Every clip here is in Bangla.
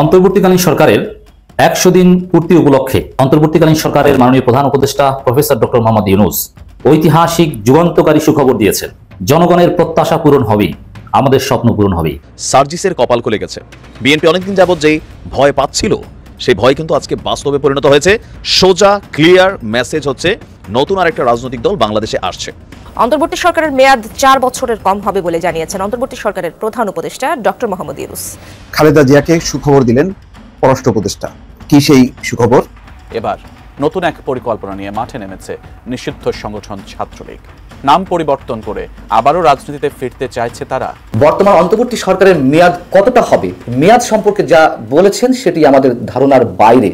অন্তর্বর্তীকালীন সরকারের ১০০ দিন পূর্তি উপলক্ষে অন্তর্বর্তীকালীন সরকারের মাননীয় প্রধান উপদেষ্টা প্রফেসর ডক্টর মোহাম্মদ ইউনূস ঐতিহাসিক যুগান্তকারী সুখবর দিয়েছেন। জনগণের প্রত্যাশা পূরণ হবেই, আমাদের স্বপ্ন পূরণ হবেই। সার্জিসের কপাল খুলে গেছে। বিএনপি অনেকদিন যাবত যেই ভয় পাচ্ছিল সেই ভয় কিন্তু আজকে বাস্তবে পরিণত হয়েছে। সোজা ক্লিয়ার মেসেজ হচ্ছে নতুন আরেকটা রাজনৈতিক দল বাংলাদেশে আসছে। অন্তর্বর্তী সরকারের মেয়াদ ৪ বছরের কম হবে বলে জানিয়েছেন অন্তর্বর্তী সরকারের প্রধান উপদেষ্টা ডক্টর মোহাম্মদ ইউনূস। খালেদা জিয়াকে সুখবর দিলেন পররাষ্ট্র উপদেষ্টা। কি সেই সুখবর? এবার নতুন এক পরিকল্পনা নিয়ে মাঠে নেমেছে নিষিদ্ধ সংগঠন ছাত্রলীগ। নাম পরিবর্তন করে আবারও রাজনীতিতে ফিরতে চাইছে তারা। বর্তমান অন্তর্বর্তী সরকারের মেয়াদ কতটা হবে, মেয়াদ সম্পর্কে যা বলেছেন সেটি আমাদের ধারণার বাইরে,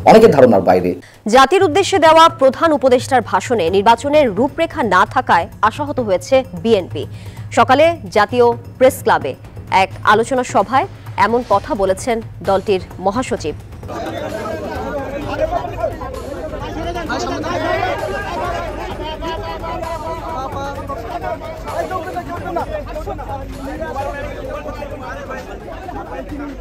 অনেকের ধারণার বাইরে। জাতির উদ্দেশ্যে দেওয়া প্রধান উপদেষ্টার ভাষণে নির্বাচনের রূপরেখা না থাকায় আশাহত হয়েছে বিএনপি। সকালে জাতীয় প্রেস ক্লাবে এক আলোচনা সভায় এমন কথা বলেছেন দলটির মহাসচিব।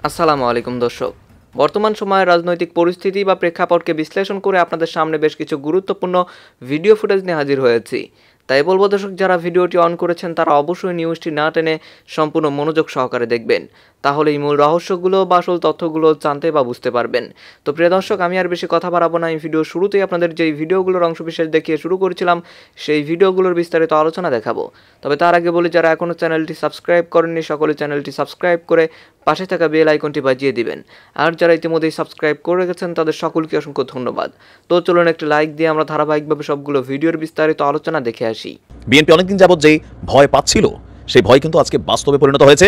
আসসালামু আলাইকুম দর্শক, বর্তমান সময়ের রাজনৈতিক পরিস্থিতি বা প্রেক্ষাপটকে বিশ্লেষণ করে আপনাদের সামনে বেশ কিছু গুরুত্বপূর্ণ ভিডিও ফুটেজ নিয়ে হাজির হয়েছি। তাই বলবো দর্শক, যারা ভিডিওটি অন করেছেন তারা অবশ্যই নিউজটি না টেনে সম্পূর্ণ মনোযোগ সহকারে দেখবেন, তাহলেই মূল রহস্যগুলো বা আসল তথ্যগুলো জানতে বা বুঝতে পারবেন। তো প্রিয় দর্শক, আমি আর বেশি কথা বাড়াবো না। এই ভিডিও শুরুতেই আপনাদের যেই ভিডিওগুলোর অংশবিশেষ দেখিয়ে শুরু করেছিলাম সেই ভিডিওগুলোর বিস্তারিত আলোচনা দেখাবো। তবে তার আগে বলি, যারা এখনও চ্যানেলটি সাবস্ক্রাইব করেননি সকলে চ্যানেলটি সাবস্ক্রাইব করে পাশে থাকা বেল আইকনটি বাজিয়ে দিবেন। আর যারা ইতিমধ্যেই সাবস্ক্রাইব করে গেছেন তাদের সকলকে অসংখ্য ধন্যবাদ। তো চলুন একটি লাইক দিয়ে আমরা ধারাবাহিকভাবে সবগুলো ভিডিওর বিস্তারিত আলোচনা দেখে আসি। বিএনপি অনেকদিন যাবত যেই ভয় পাচ্ছিল সেই ভয় কিন্তু আজকে বাস্তবে পরিণত হয়েছে।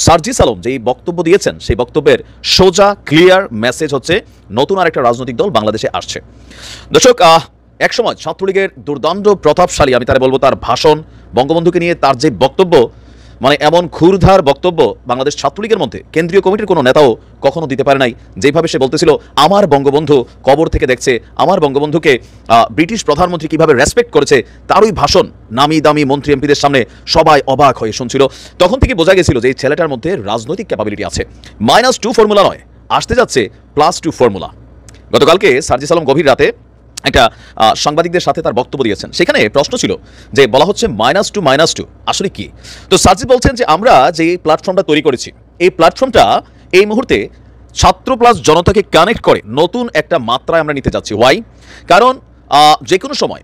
সার্জিস আলম যেই বক্তব্য দিয়েছেন সেই বক্তব্যের সোজা ক্লিয়ার মেসেজ হচ্ছে নতুন আরেকটা রাজনৈতিক দল বাংলাদেশে আসছে। দর্শক, একসময় ছাত্রলীগের দুর্দান্ত প্রতাপশালী, আমি তারা বলবো, তার ভাষণ, বঙ্গবন্ধুকে নিয়ে তার যে বক্তব্য, মানে এমন ক্ষুরধার বক্তব্য বাংলাদেশ ছাত্রলীগের মধ্যে কেন্দ্রীয় কমিটির কোনো নেতাও কখনো দিতে পারে নাই। যেভাবে সে বলতেছিল আমার বঙ্গবন্ধু কবর থেকে দেখছে, আমার বঙ্গবন্ধুকে ব্রিটিশ প্রধানমন্ত্রী কিভাবে রেসপেক্ট করেছে, তারই ভাষণ নামি দামি মন্ত্রী এমপিদের সামনে সবাই অবাক হয়ে শুনছিল। তখন থেকে বোঝা গেছিল যে এই ছেলেটার মধ্যে রাজনৈতিক ক্যাপাবিলিটি আছে। -2 ফর্মুলা নয়, আসতে যাচ্ছে +2 ফর্মুলা। গতকালকে সার্জিস আলম গভীর রাতে একটা সাংবাদিকদের সাথে তার বক্তব্য দিয়েছেন। সেখানে প্রশ্ন ছিল যে বলা হচ্ছে -2 আসলে কি। তো সার্জিস বলছেন যে আমরা যে প্ল্যাটফর্মটা তৈরি করেছি এই প্ল্যাটফর্মটা এই মুহূর্তে ছাত্র প্লাস জনতাকে কানেক্ট করে নতুন একটা মাত্রায় আমরা নিতে যাচ্ছি। ওয়াই? কারণ যে কোনো সময়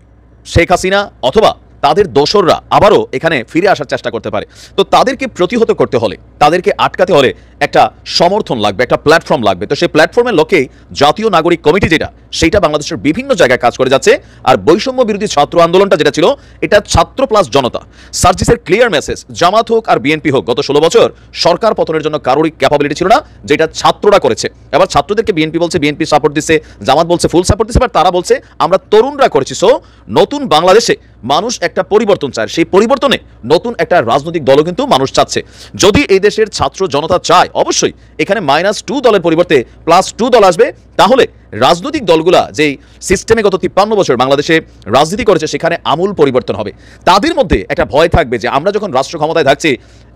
শেখ হাসিনা অথবা তাদের দোসররা আবারও এখানে ফিরে আসার চেষ্টা করতে পারে। তো তাদেরকে প্রতিহত করতে হলে, তাদেরকে আটকাতে হলে একটা সমর্থন লাগবে, একটা প্ল্যাটফর্ম লাগবে। তো সেই প্ল্যাটফর্মের লক্ষ্যেই জাতীয় নাগরিক কমিটি যেটা, সেইটা বাংলাদেশের বিভিন্ন জায়গায় কাজ করে যাচ্ছে। আর বৈষম্য বিরোধী ছাত্র আন্দোলনটা যেটা ছিল, এটা ছাত্র প্লাস জনতা। সার্জিসের ক্লিয়ার মেসেজ, জামাত হোক আর বিএনপি হোক, গত 16 বছর সরকার পতনের জন্য কারোরই ক্যাপাবিলিটি ছিল না, যেটা ছাত্ররা করেছে। এবার ছাত্রদেরকে বিএনপি বলছে বিএনপি সাপোর্ট দিচ্ছে, জামাত বলছে ফুল সাপোর্ট দিচ্ছে, এবার তারা বলছে আমরা তরুণরা করেছি। সো নতুন বাংলাদেশে মানুষ একটা পরিবর্তন চায়, সেই পরিবর্তনে নতুন একটা রাজনৈতিক দলও কিন্তু মানুষ চাচ্ছে। যদি এই দেশের ছাত্র জনতা চায়, অবশ্যই এখানে -2 দলের পরিবর্তে +2 দল আসবে। তাহলে রাজনৈতিক দলগুলা যেই সিস্টেমে গত 53 বছর বাংলাদেশে রাজনীতি করেছে সেখানে আমূল পরিবর্তন হবে। তাদের মধ্যে একটা ভয় থাকবে যে আমরা যখন রাষ্ট্র ক্ষমতায় থাকছি,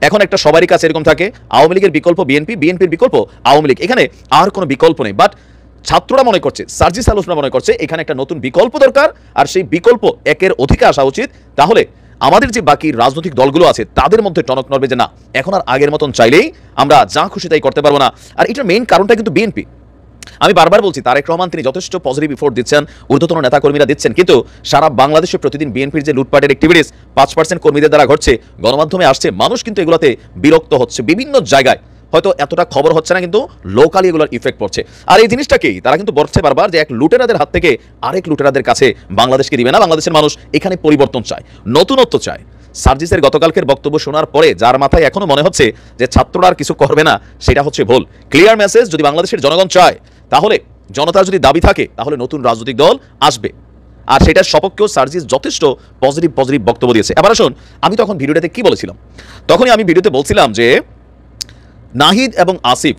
এখন একটা সবারই কাছে এরকম থাকে আওয়ামী লীগের বিকল্প বিএনপি, বিএনপির বিকল্প আওয়ামী লীগ, এখানে আর কোনো বিকল্প নেই। বাট ছাত্ররা মনে করছে, সার্জিস আলম মনে করছে এখানে একটা নতুন বিকল্প দরকার, আর সেই বিকল্প একের অধিকে আসা উচিত। তাহলে আমাদের যে বাকি রাজনৈতিক দলগুলো আছে তাদের মধ্যে টনক নড়বে যে না, এখন আর আগের মতন চাইলেই আমরা যা খুশি তাই করতে পারবো না। আর এটার মেইন কারণটা কিন্তু বিএনপি। আমি বারবার বলছি, তারেক রহমান তিনি যথেষ্ট পজিটিভ ইফোর্ট দিচ্ছেন, ঊর্ধ্বতন নেতাকর্মীরা দিচ্ছেন, কিন্তু সারা বাংলাদেশে প্রতিদিন বিএনপির যে লুটপাটের অ্যাক্টিভিটিস 5% কর্মীদের দ্বারা ঘটছে, গণমাধ্যমে আসছে, মানুষ কিন্তু এগুলোতে বিরক্ত হচ্ছে। বিভিন্ন জায়গায় হয়তো এতটা খবর হচ্ছে না, কিন্তু লোকালি এগুলোর ইফেক্ট পড়ছে। আর এই জিনিসটাকেই তারা কিন্তু বলছে বারবার যে এক লুটেরাদের হাত থেকে আরেক লুটেরাদের কাছে বাংলাদেশকে দিবে না। বাংলাদেশের মানুষ এখানে পরিবর্তন চায়, নতুনত্ব চায়। সার্জিসের গতকালকের বক্তব্য শোনার পরে যার মাথায় এখনো মনে হচ্ছে যে ছাত্ররা আর কিছু করবে না, সেটা হচ্ছে ভুল। ক্লিয়ার মেসেজ, যদি বাংলাদেশের জনগণ চায়, তাহলে জনতার যদি দাবি থাকে, তাহলে নতুন রাজনৈতিক দল আসবে। আর সেটার সপক্ষেও সার্জিস যথেষ্ট পজিটিভ বক্তব্য দিয়েছে। এবার আসুন, আমি তখন ভিডিওটাতে কি বলেছিলাম? তখনই আমি ভিডিওতে বলছিলাম যে নাহিদ এবং আসিফ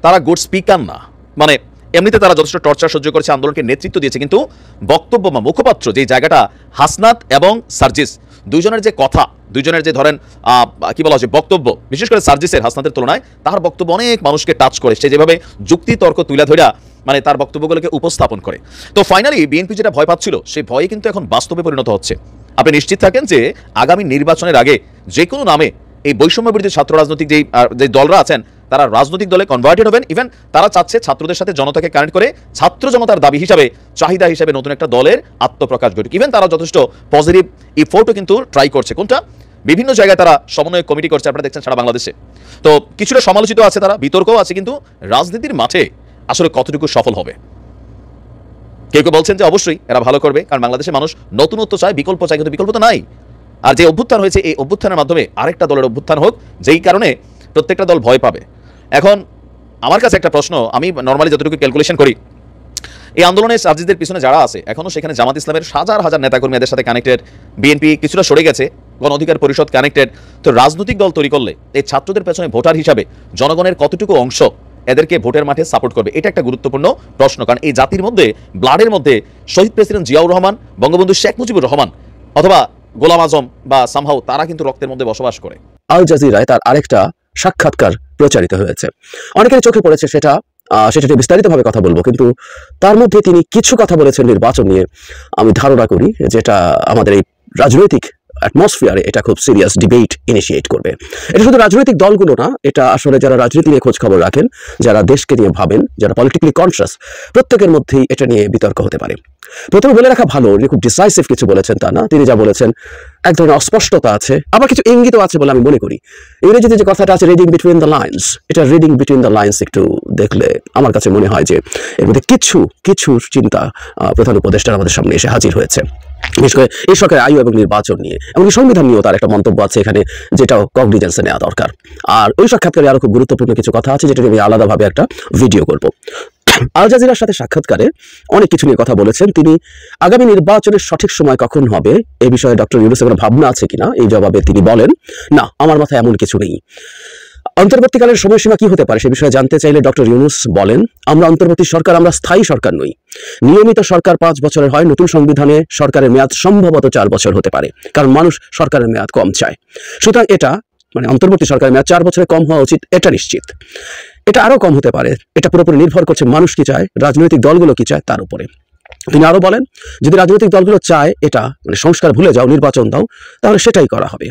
তারা গুড স্পিকার না, মানে এমনিতে তারা যথেষ্ট টর্চার সহ্য করেছে, আন্দোলনকে নেতৃত্ব দিয়েছে, কিন্তু বক্তব্য বা মুখপাত্র যে জায়গাটা হাসনাত এবং সার্জিস দুইজনের যে কথা, দুইজনের যে ধরেন কি বলা হচ্ছে বক্তব্য, বিশেষ করে সার্জিসের হাসনাতের তুলনায় তার বক্তব্য অনেক মানুষকে টাচ করে, সে যেভাবে যুক্তি তর্ক তুলে ধরা মানে তার বক্তব্যগুলোকে উপস্থাপন করে। তো ফাইনালি বিএনপি যেটা ভয় পাচ্ছিল সেই ভয়ে কিন্তু এখন বাস্তবে পরিণত হচ্ছে। আপনি নিশ্চিত থাকেন যে আগামী নির্বাচনের আগে যে কোনো নামে এই বৈষম্য বিরোধী ছাত্র রাজনৈতিক যে দলরা আছেন তারা রাজনৈতিক দলে কনভার্টেড হবেন। ইভেন তারা চাচ্ছে ছাত্রদের সাথে জনতাকে কানেক্ট করে ছাত্র জনতার দাবি হিসাবে, চাহিদা হিসাবে নতুন একটা দলের আত্মপ্রকাশ ঘটুক। ইভেন তারা যথেষ্ট পজিটিভ ইফোর্টও কিন্তু ট্রাই করছে। কোনটা? বিভিন্ন জায়গায় তারা সমন্বয় কমিটি করছে, আপনারা দেখছেন সারা বাংলাদেশে। তো কিছুটা সমালোচিত আছে, তারা বিতর্কও আছে, কিন্তু রাজনীতির মাঠে আসলে কতটুকু সফল হবে? কেউ কেউ বলছেন যে অবশ্যই এরা ভালো করবে, কারণ বাংলাদেশের মানুষ নতুনত্ব চায়, বিকল্প চায়, কিন্তু বিকল্প তো নাই। আর যে অভ্যুত্থান হয়েছে এই অভ্যুত্থানের মাধ্যমে আরেকটা দলের অভ্যুত্থান হোক, যেই কারণে প্রত্যেকটা দল ভয় পাবে। এখন আমার কাছে একটা প্রশ্ন, আমি নর্মালি যতটুকু ক্যালকুলেশন করি, এই আন্দোলনের সার্জিসদের পিছনে যারা আছে এখনো সেখানে জামাত ইসলামের হাজার হাজার নেতাকর্মী এদের সাথে কানেক্টেড, বিএনপি কিছুটা সরে গেছে, গণ অধিকার পরিষদ কানেক্টেড। তো রাজনৈতিক দল তৈরি করলে এই ছাত্রদের পেছনে ভোটার হিসাবে জনগণের কতটুকু অংশ এদেরকে ভোটের মাঠে সাপোর্ট করবে, এটা একটা গুরুত্বপূর্ণ প্রশ্ন। কারণ এই জাতির মধ্যে, ব্লাডের মধ্যে শহীদ প্রেসিডেন্ট জিয়াউর রহমান, বঙ্গবন্ধু শেখ মুজিবুর রহমান অথবা গোলাম আজম বা সামহাও তারা কিন্তু রক্তের মধ্যে বসবাস করে। আল জাজিরায় তার আরেকটা সাক্ষাৎকার প্রচারিত হয়েছে, অনেকের চোখে পড়েছে, সেটা বিস্তারিতভাবে কথা বলবো, কিন্তু তার মধ্যে তিনি কিছু কথা বলেছেন নির্বাচন নিয়ে, আমি ধারণা করি যেটা আমাদের এই রাজনৈতিক অ্যাটমসফিয়ারে এটা খুব সিরিয়াস ডিবেট ইনিশিয়েট করবে। এটা শুধু রাজনৈতিক দলগুলো না, এটা আসলে যারা রাজনীতি নিয়ে খোঁজ খবর রাখেন, যারা দেশকে নিয়ে ভাবেন, যারা পলিটিক্যালি কনসিয়াস, প্রত্যেকের মধ্যেই এটা নিয়ে বিতর্ক হতে পারে। প্রথমে বলে রাখা ভালো, উনি খুব ডিসাইসিভ কিছু বলেছেন তা না, তিনি যা বলেছেন এক ধরনের অস্পষ্টতা আছে, আবার কিছু ইঙ্গিতও আছে বলে আমি মনে করি। ইংরেজিতে যে কথাটা আছে রিডিং বিটুইন দ্য লাইন্স, এটা রিডিং বিটুইন দ্য লাইন্স একটু দেখলে আমার কাছে মনে হয় যে এর মধ্যে কিছু চিন্তা প্রধান উপদেষ্টার আমাদের সামনে এসে হাজির হয়েছে, বিশেষ করে এই সরকারের আয়ু এবং নির্বাচন নিয়ে, এমনকি সংবিধান নিয়েও তার একটা মন্তব্য আছে এখানে, যেটাও কগনিজেন্সে নেওয়া দরকার। আর ওই সাক্ষাৎকারে আরো খুব গুরুত্বপূর্ণ কিছু কথা আছে, যেটা আমি আলাদাভাবে একটা ভিডিও করব। আল জাজিরার সাথে সাক্ষাৎকারে অনেক কিছু নিয়ে কথা বলেছেন তিনি। আগামী নির্বাচনের সঠিক সময় কখন হবে এই বিষয়ে ডক্টর ইউনূসের কোনো ভাবনা আছে কিনা, এই জবাবে তিনি বলেন, না, আমার মাথায় এমন কিছু নেই। অন্তর্বর্তীকালের সময়সীমা কি হতে পারে সে বিষয়ে জানতে চাইলে ডক্টর ইউনূস বলেন, আমরা অন্তর্বর্তী সরকার, আমরা স্থায়ী সরকার নই। নিয়মিত সরকার 5 বছরের হয়, নতুন সংবিধানে সরকারের মেয়াদ সম্ভবত 4 বছর হতে পারে, কারণ মানুষ সরকারের মেয়াদ কম চায়। সুতরাং এটা মানে অন্তর্বর্তী সরকারের মেয়াদ 4 বছরে কম হওয়া উচিত, এটা নিশ্চিত। এটা আরো কম হতে পারে, এটা পুরোপুরি নির্ভর করছে মানুষ কি চায়, রাজনৈতিক দলগুলো কি চায় তার উপরে। তিনি আরো বলেন, যদি রাজনৈতিক দলগুলো চায় এটা মানে সংস্কার ভুলে যাও, নির্বাচন দাও, তাহলে সেটাই করা হবে।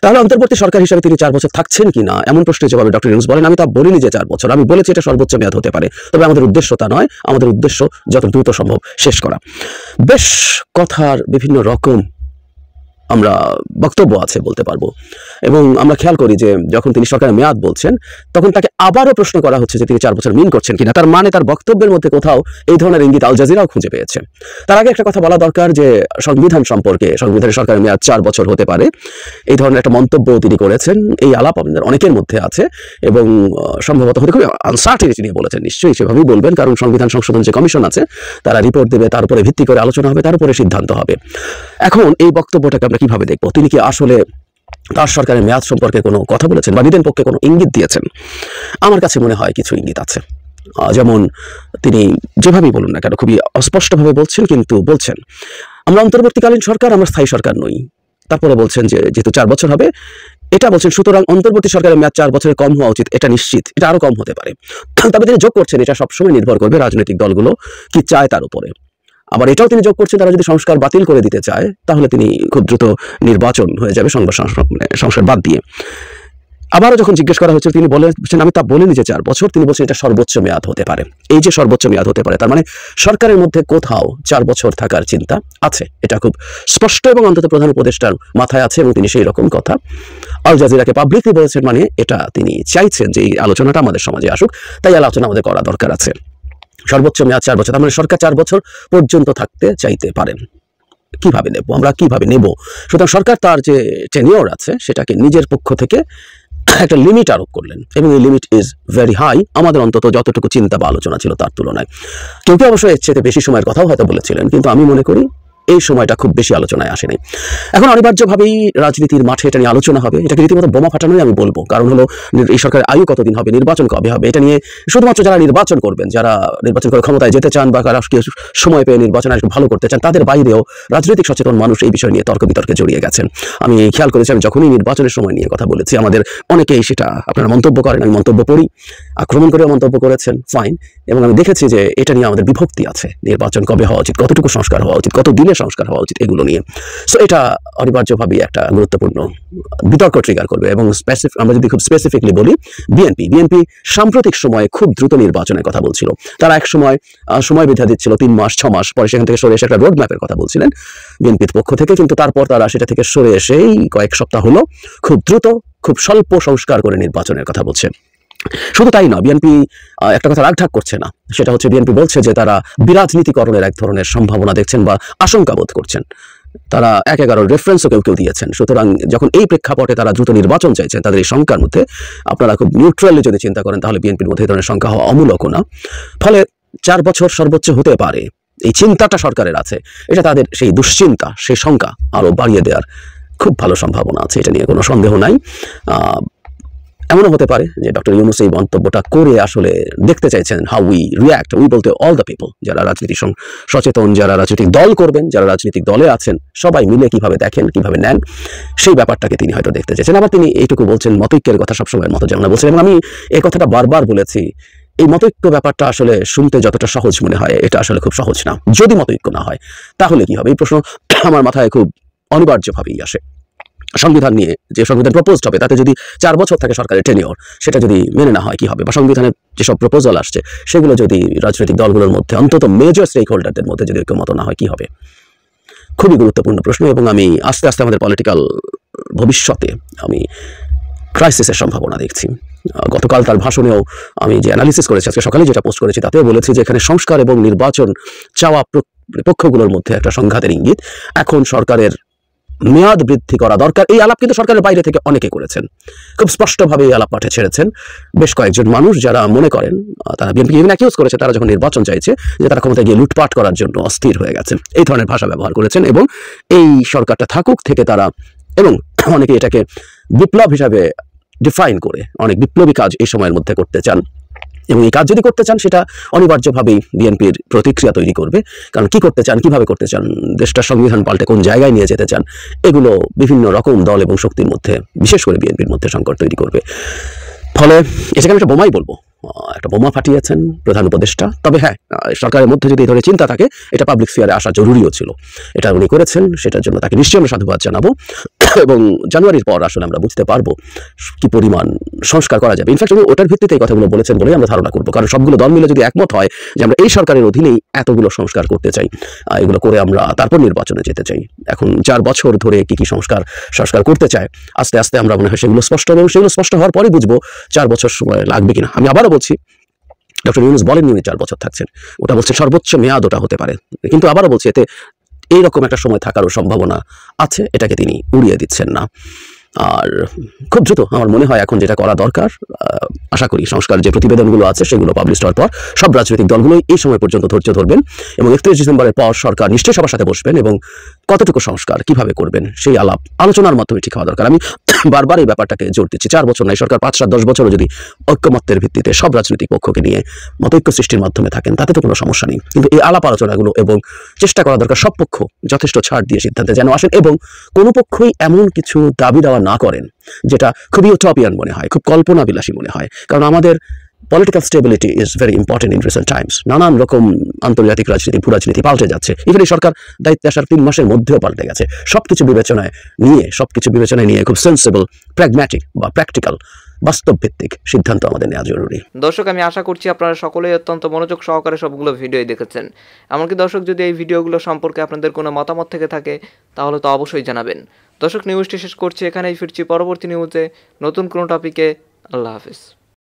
তাহলে অন্তর্বর্তী সরকার হিসেবে তিনি 4 বছর থাকছেন কিনা এমন প্রশ্নের জবাবে ডক্টর ইউনূস বলেন, আমি তা বলিনি যে 4 বছর, আমি বলেছি এটা সর্বোচ্চ মেয়াদ হতে পারে, তবে আমাদের উদ্দেশ্য তা নয়, আমাদের উদ্দেশ্য যত দ্রুত সম্ভব শেষ করা। বেশ কথার বিভিন্ন রকম আমরা বক্তব্য আছে বলতে পারবো, এবং আমরা খেয়াল করি যে যখন তিনি সরকারের মেয়াদ বলছেন তখন তাকে আবারও প্রশ্ন করা হচ্ছে যে তিনি 4 বছর মিন করছেন কিনা। তার মানে তার বক্তব্যের মধ্যে কোথাও এই ধরনের ইঙ্গিত আল জাজিরাও খুঁজে পেয়েছে। তার আগে একটা কথা বলা দরকার যে সংবিধান সম্পর্কে, সংবিধানের সরকারের মেয়াদ 4 বছর হতে পারে, এই ধরনের একটা মন্তব্য তিনি করেছেন। এই আলাপ আমাদের অনেকের মধ্যে আছে এবং সম্ভবত হতে খুবই আনসার্টিনিটি নিয়ে বলেছেন, নিশ্চয়ই সেভাবেই বলবেন, কারণ সংবিধান সংশোধন যে কমিশন আছে তারা রিপোর্ট দেবে, তার উপরে ভিত্তি করে আলোচনা হবে, তার উপরে সিদ্ধান্ত হবে। এখন এই বক্তব্যটাকে আমরা কিভাবে দেখবো? তিনি কি আসলে তার সরকারের মেয়াদ সম্পর্কে কোনো কথা বলেছেন বা বিদেন পক্ষে কোনো ইঙ্গিত দিয়েছেন? আমার কাছে মনে হয় কিছু ইঙ্গিত আছে। যেমন তিনি যেভাবেই বলুন না কেন খুবই অস্পষ্টভাবে বলছেন, কিন্তু বলছেন আমরা অন্তর্বর্তীকালীন সরকার, আমরা স্থায়ী সরকার নই। তারপরে বলছেন যে যেহেতু 4 বছর হবে এটা বলছেন, সুতরাং অন্তর্বর্তী সরকারের মেয়াদ 4 বছরের কম হওয়া উচিত, এটা নিশ্চিত, এটা আরো কম হতে পারে। তবে তিনি যোগ করছেন এটা সবসময় নির্ভর করবে রাজনৈতিক দলগুলো কি চায় তার উপরে। আবার এটাও তিনি যোগ করছেন, তারা যদি সংস্কার বাতিল করে দিতে চায় তাহলে তিনি খুব দ্রুত নির্বাচন হয়ে যাবে সংস্কার বাদ দিয়ে। আবারও যখন জিজ্ঞেস করা হয়েছিল তিনি বলেছেন, আমি তা বলিনি যে 4 বছর, তিনি বলছেন এটা সর্বোচ্চ মেয়াদ হতে পারে। এই যে সর্বোচ্চ মেয়াদ হতে পারে, তার মানে সরকারের মধ্যে কোথাও 4 বছর থাকার চিন্তা আছে, এটা খুব স্পষ্ট এবং অন্তত প্রধান উপদেষ্টার মাথায় আছে এবং তিনি সেই রকম কথা আল জাজিরাকে পাবলিকলি বলেছেন। মানে এটা তিনি চাইছেন যে এই আলোচনাটা আমাদের সমাজে আসুক, তাই আলোচনা আমাদের করা দরকার আছে। সর্বোচ্চ মেয়াদ 4 বছর, তার মানে সরকার 4 বছর পর্যন্ত থাকতে চাইতে পারেন। কিভাবে নেব আমরা, কিভাবে নেব? সুতরাং সরকার তার যে টেনিওর আছে সেটাকে নিজের পক্ষ থেকে একটা লিমিট আরোপ করলেন এবং এই লিমিট ইজ ভেরি হাই, আমাদের অন্তত যতটুকু চিন্তা বা আলোচনা ছিল তার তুলনায়। কেউ কেউ অবশ্যই এর চেয়ে বেশি সময়ের কথাও হয়তো বলেছিলেন, কিন্তু আমি মনে করি এই সময়টা খুব বেশি আলোচনায় আসেনি। এখন অনিবার্যভাবেই রাজনীতির মাঠে এটা নিয়ে আলোচনা হবে। এটাকে রীতিমতো বোমা ফাটানোই আমি বলবো। কারণ হলো এই সরকারের আয়ু কতদিন হবে, নির্বাচন কবে হবে, এটা নিয়ে শুধুমাত্র যারা নির্বাচন করবেন, যারা নির্বাচন করে ক্ষমতায় যেতে চান বা রাষ্ট্রীয় সময় পেয়ে নির্বাচন একটু ভালো করতে চান, তাদের বাইরেও রাজনৈতিক সচেতন মানুষ এই বিষয় নিয়ে তর্ক বিতর্কে জড়িয়ে গেছেন। আমি খেয়াল করেছি, আমি যখনই নির্বাচনের সময় নিয়ে কথা বলেছি, আমাদের অনেকেই সেটা আপনারা মন্তব্য করেন, আমি মন্তব্য পড়ি, আক্রমণ করেও মন্তব্য করেছেন, ফাইন। এবং আমি দেখেছি যে এটা নিয়ে আমাদের বিভক্তি আছে, নির্বাচন কবে হওয়া উচিত, কতটুকু সংস্কার হওয়া উচিত, কত দিনে সংস্কার হওয়া উচিত, এগুলো নিয়ে। সো এটা অনিবার্যভাবেই একটা গুরুত্বপূর্ণ বিতর্ক ট্রিগার করবে। এবং আমরা যদি খুব স্পেসিফিকলি বলি, বিএনপি সাম্প্রতিক সময়ে খুব দ্রুত নির্বাচনের কথা বলছিল। তারা এক সময় সময় বেঁধে দিচ্ছিল 3 মাস 6 মাস, পরে সেখান থেকে সরে এসে একটা রোড ম্যাপের কথা বলছিলেন বিএনপির পক্ষ থেকে, কিন্তু তারপর তারা সেটা থেকে সরে এসেই কয়েক সপ্তাহ হলো খুব দ্রুত খুব স্বল্প সংস্কার করে নির্বাচনের কথা বলছে। শুধু তাই না, বিএনপি একটা কথা রাগঢাক করছে না, সেটা হচ্ছে বিএনপি বলছে যে তারা বিরাজনীতিকরণের এক ধরনের সম্ভাবনা দেখছেন বা আশঙ্কা বোধ করছেন। তারা 1-11 রেফারেন্সও কেউ দিয়েছেন। সুতরাং যখন এই প্রেক্ষাপটে তারা দ্রুত নির্বাচন চাইছেন, তাদের এই শঙ্কার মধ্যে আপনারা খুব নিউট্রালি যদি চিন্তা করেন, তাহলে বিএনপির মধ্যে এই ধরনের শঙ্কা হওয়া অমূলক না। ফলে 4 বছর সর্বোচ্চ হতে পারে, এই চিন্তাটা সরকারের আছে, এটা তাদের সেই দুশ্চিন্তা, সেই শঙ্কা আরো বাড়িয়ে দেওয়ার খুব ভালো সম্ভাবনা আছে, এটা নিয়ে কোনো সন্দেহ নাই। এমনও হতে পারে যে ডক্টর ইউনূস এই মন্তব্যটা করে আসলে দেখতে চাইছেন হাউ উই রিঅ্যাক্ট, উই বলতে অল দ্য পিপল, যারা রাজনীতি সচেতন, যারা রাজনৈতিক দল করবেন, যারা রাজনৈতিক দলে আছেন, সবাই মিলে কিভাবে দেখেন, কিভাবে নেন, সেই ব্যাপারটাকে তিনি হয়তো দেখতে চাইছেন। আবার তিনি এইটুকু বলছেন, মতৈক্যের কথা সবসময়ের মতো যেমন বলছেন, এবং আমি এই কথাটা বারবার বলেছি, এই মতৈক্য ব্যাপারটা আসলে শুনতে যতটা সহজ মনে হয়, এটা আসলে খুব সহজ না। যদি মতৈক্য না হয় তাহলে কি হবে, এই প্রশ্ন আমার মাথায় খুব অনিবার্যভাবেই আসে। সংবিধান নিয়ে যে সংবিধান প্রপোজড হবে, তাতে যদি 4 বছর থাকে সরকারের টেনিওর, সেটা যদি মেনে না হয় কি হবে, বা সংবিধানের যেসব প্রপোজাল আসছে সেগুলো যদি রাজনৈতিক দলগুলোর মধ্যে, অন্তত মেজর স্টেক হোল্ডারদের মধ্যে যদি ঐক্যমত না হয় কি হবে। খুবই গুরুত্বপূর্ণ প্রশ্ন। এবং আমি আস্তে আস্তে আমাদের পলিটিক্যাল ভবিষ্যতে আমি ক্রাইসিসের সম্ভাবনা দেখছি। গতকাল তার ভাষণেও আমি যে অ্যানালিসিস করেছি, আজকে সকালে যেটা পোস্ট করেছি, তাতেও বলেছি যে এখানে সংস্কার এবং নির্বাচন চাওয়া পক্ষগুলোর মধ্যে একটা সংঘাতের ইঙ্গিত। এখন সরকারের মেয়াদ বৃদ্ধি করা দরকার, এই আলাপ কিন্তু সরকারের বাইরে থেকে অনেকে করেছেন, খুব স্পষ্টভাবে এই আলাপ মাঠে ছেড়েছেন বেশ কয়েকজন মানুষ, যারা মনে করেন, তারা বিএনপি ইভেন অ্যাকিউজ করেছে, তারা যখন নির্বাচন চাইছে যে তারা ক্ষমতায় গিয়ে লুটপাট করার জন্য অস্থির হয়ে গেছে, এই ধরনের ভাষা ব্যবহার করেছেন। এবং এই সরকারটা থাকুক থেকে তারা, এবং অনেকে এটাকে বিপ্লব হিসাবে ডিফাইন করে অনেক বিপ্লবী কাজ এই সময়ের মধ্যে করতে চান। এবং এই কাজ যদি করতে চান, সেটা অনিবার্যভাবেই বিএনপির প্রতিক্রিয়া তৈরি করবে। কারণ কি করতে চান, কিভাবে করতে চান, দেশটার সংবিধান পাল্টে কোন জায়গায় নিয়ে যেতে চান, এগুলো বিভিন্ন রকম দল এবং শক্তির মধ্যে, বিশেষ করে বিএনপির মধ্যে সংকট তৈরি করবে। ফলে এটাকে আমি একটা বোমাই বলবো, একটা বোমা ফাটিয়েছেন প্রধান উপদেষ্টা। তবে হ্যাঁ, সরকারের মধ্যে যদি এই ধরনের চিন্তা থাকে, এটা পাবলিক স্ফিয়ারে আসা জরুরিও ছিল, এটা উনি করেছেন, সেটার জন্য তাকে নিশ্চয়ই আমরা সাধুবাদ জানাবো। এবং জানুয়ারির পর আসলে আমরা বুঝতে পারবো কি পরিমাণ সংস্কার করা যাবে। ইনফ্যাক্ট উনি ওটার ভিত্তিতে এই কথাগুলো বলেছেন বলেই আমরা ধারণা করবো, কারণ সবগুলো দল মিলে যদি একমত হয় যে আমরা এই সরকারের অধীনেই এতগুলো সংস্কার করতে চাই, এগুলো করে আমরা তারপর নির্বাচনে যেতে চাই, এখন 4 বছর ধরে কি কি সংস্কার করতে চায়, আস্তে আস্তে আমরা মনে হয় সেগুলো স্পষ্ট হবে, এবং সেগুলো স্পষ্ট হওয়ার পরে বুঝবো 4 বছর সময় লাগবে কিনা। আমি আবারও বলছি, ডক্টর ইউনূস বলেননি উনি 4 বছর থাকছেন, ওটা বলছে সর্বোচ্চ মেয়াদ ওটা হতে পারে, কিন্তু আবারও বলছি এতে এইরকম একটা সময় থাকারও সম্ভাবনা আছে, এটাকে তিনি উড়িয়ে দিচ্ছেন না। আর খুব দ্রুত আমার মনে হয় এখন যেটা করা দরকার, আশা করি সংস্কার যে প্রতিবেদনগুলো আছে সেগুলো পাবলিশ হওয়ার পর সব রাজনৈতিক দলগুলোই এই সময় পর্যন্ত ধৈর্য ধরবেন, এবং 31 ডিসেম্বরের পর সরকার নিশ্চয়ই সবার সাথে বসবেন, এবং কতটুকু সংস্কার কিভাবে করবেন সেই আলোচনার মাধ্যমে ঠিক হওয়া দরকার। আমি বারবার এই ব্যাপারটাকে জোর দিচ্ছি, 4 বছর নয়, সরকার 5, 7, 10 বছরও যদি ঐক্যমত্যের ভিত্তিতে সব রাজনৈতিক পক্ষকে নিয়ে মতৈক্য সৃষ্টির মাধ্যমে থাকেন, তাতে তো কোনো সমস্যা নেই। কিন্তু এই আলাপ আলোচনাগুলো এবং চেষ্টা করা দরকার সব পক্ষ যথেষ্ট ছাড় দিয়ে সিদ্ধান্তে যেন আসেন, এবং কোনো পক্ষই এমন কিছু দাবি দেওয়া না করেন যেটা খুবই ইউটোপিয়ান মনে হয়, খুব কল্পনাবিলাসী মনে হয়। কারণ আমাদের political stability is very important in recent Times. নানান রকম আন্তর্জাতিক রাজনীতি, ভূরাজনীতি পাল্টে যাচ্ছে। ইভেন এই সরকার দায়িত্বে আসার 3 মাসের মধ্যেও পাল্টে গেছে। সবকিছু বিবেচনায় নিয়ে খুব সেন্সিবল, প্র্যাগম্যাটিক বা প্র্যাকটিক্যাল, বাস্তব ভিত্তিক সিদ্ধান্ত আমাদের নেওয়া জরুরি। দর্শক, আমি আশা করছি আপনারা সকলেই অত্যন্ত মনোযোগ সহকারে সবগুলো ভিডিওই দেখেছেন। এমনকি দর্শক, যদি এই ভিডিওগুলো সম্পর্কে আপনাদের কোনো মতামত থেকে থাকে তাহলে তো অবশ্যই জানাবেন। দর্শক, নিউজটি শেষ করছি এখানেই, ফিরছি পরবর্তী নিউজে নতুন কোনো টপিকে। আল্লাহ হাফিজ।